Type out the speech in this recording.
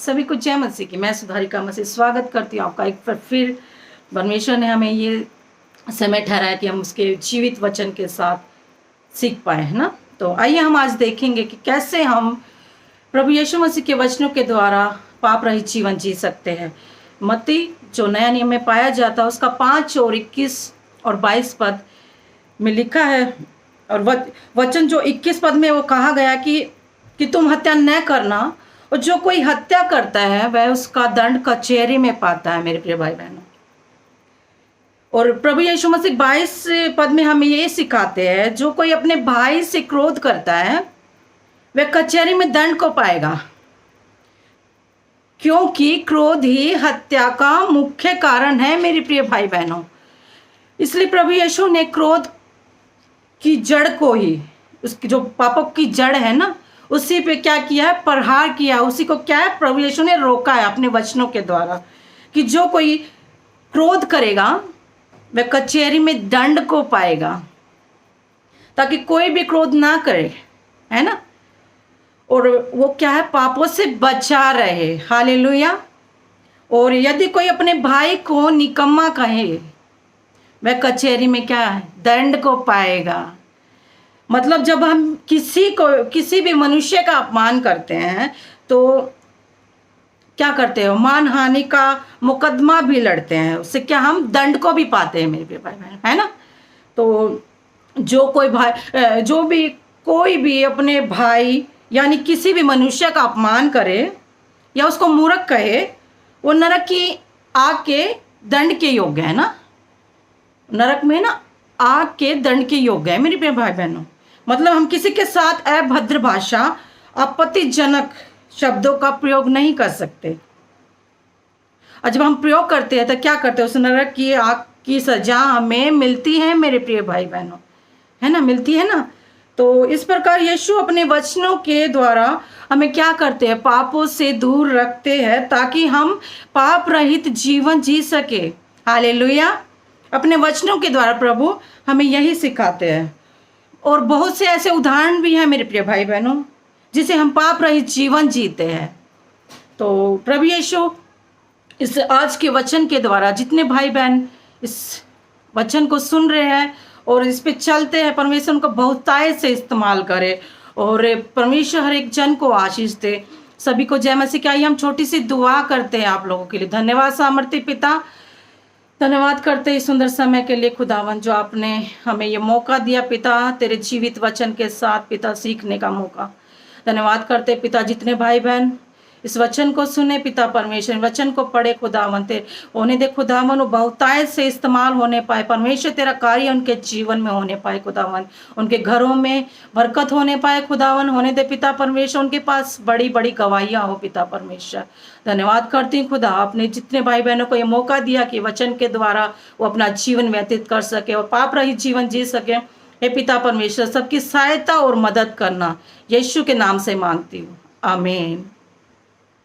सभी को जय मसीह की। मैं सुधारिका मसीह स्वागत करती हूँ आपका। एक बार फिर परमेश्वर ने हमें ये समय ठहराया कि हम उसके जीवित वचन के साथ सीख पाए, है ना। तो आइए हम आज देखेंगे कि कैसे हम प्रभु यीशु मसीह के वचनों के द्वारा पाप रहित जीवन जी सकते हैं। मत्ती जो नया नियम में पाया जाता है उसका 5 और 21 और 22 पद में लिखा है, और वचन जो 21 पद में वो कहा गया कि तुम हत्या न करना, और जो कोई हत्या करता है वह उसका दंड कचहरी में पाता है, मेरे प्रिय भाई बहनों। और प्रभु यीशु मसीह 22 पद में हमें ये सिखाते हैं, जो कोई अपने भाई से क्रोध करता है वह कचहरी में दंड को पाएगा, क्योंकि क्रोध ही हत्या का मुख्य कारण है, मेरे प्रिय भाई बहनों। इसलिए प्रभु यीशु ने क्रोध की जड़ को ही, उसकी जो पापों की जड़ है ना, उसी पे क्या किया है, प्रहार किया। उसी को क्या है, प्रभु यीशु ने रोका है अपने वचनों के द्वारा कि जो कोई क्रोध करेगा वह कचहरी में दंड को पाएगा, ताकि कोई भी क्रोध ना करे, है ना। और वो क्या है, पापों से बचा रहे। हालेलुया। और यदि कोई अपने भाई को निकम्मा कहे वह कचहरी में क्या है, दंड को पाएगा। मतलब जब हम किसी भी मनुष्य का अपमान करते हैं तो क्या करते हो, मानहानि का मुकदमा भी लड़ते हैं, उससे क्या हम दंड को भी पाते हैं, मेरे भाई बहन, है ना। तो कोई भी अपने भाई यानी किसी भी मनुष्य का अपमान करे या उसको मूर्ख कहे, वो नरक की आग के दंड के योग्य है ना। नरक में ना आग के दंड के योग्य है, मेरे प्रिय भाई बहनों। मतलब हम किसी के साथ अभद्र भाषा, आपत्तिजनक शब्दों का प्रयोग नहीं कर सकते। और जब हम प्रयोग करते हैं तो क्या करते हैं, उस नरक की आग की सजा हमें मिलती है, मेरे प्रिय भाई बहनों, है ना, मिलती है ना। तो इस प्रकार यीशु अपने वचनों के द्वारा हमें क्या करते हैं, पापों से दूर रखते हैं, ताकि हम पाप रहित जीवन जी सके। हालेलुया। अपने वचनों के द्वारा प्रभु हमें यही सिखाते हैं। और बहुत से ऐसे उदाहरण भी हैं, मेरे प्रिय भाई बहनों, जिसे हम पाप रहित जीवन जीते हैं। तो प्रभु यीशु इस आज के वचन के द्वारा जितने भाई बहन इस वचन को सुन रहे हैं और इस पे चलते हैं, परमेश्वर उनको बहुतायत से इस्तेमाल करे और परमेश्वर हर एक जन को आशीष दे। सभी को जय मसीह की। आइए हम छोटी सी दुआ करते हैं आप लोगों के लिए। धन्यवाद सामर्थी पिता, धन्यवाद करते हैं इस सुंदर समय के लिए खुदावन, जो आपने हमें ये मौका दिया पिता, तेरे जीवित वचन के साथ पिता सीखने का मौका। धन्यवाद करते पिता, जितने भाई बहन इस वचन को सुने पिता परमेश्वर, वचन को पढ़े खुदावन, तेरे होने दे खुदावन, वो बहुतायत से इस्तेमाल होने पाए परमेश्वर, तेरा कार्य उनके जीवन में होने पाए खुदावन, उनके घरों में बरकत होने पाए खुदावन, होने दे पिता परमेश्वर, उनके पास बड़ी बड़ी गवाहियाँ हो पिता परमेश्वर। धन्यवाद करती हूँ खुदा, आपने जितने भाई बहनों को ये मौका दिया कि वचन के द्वारा वो अपना जीवन व्यतीत कर सके और पाप रहित जीवन जी सके। हे पिता परमेश्वर, सबकी सहायता और मदद करना, यीशु के नाम से मांगती हूँ, आमीन।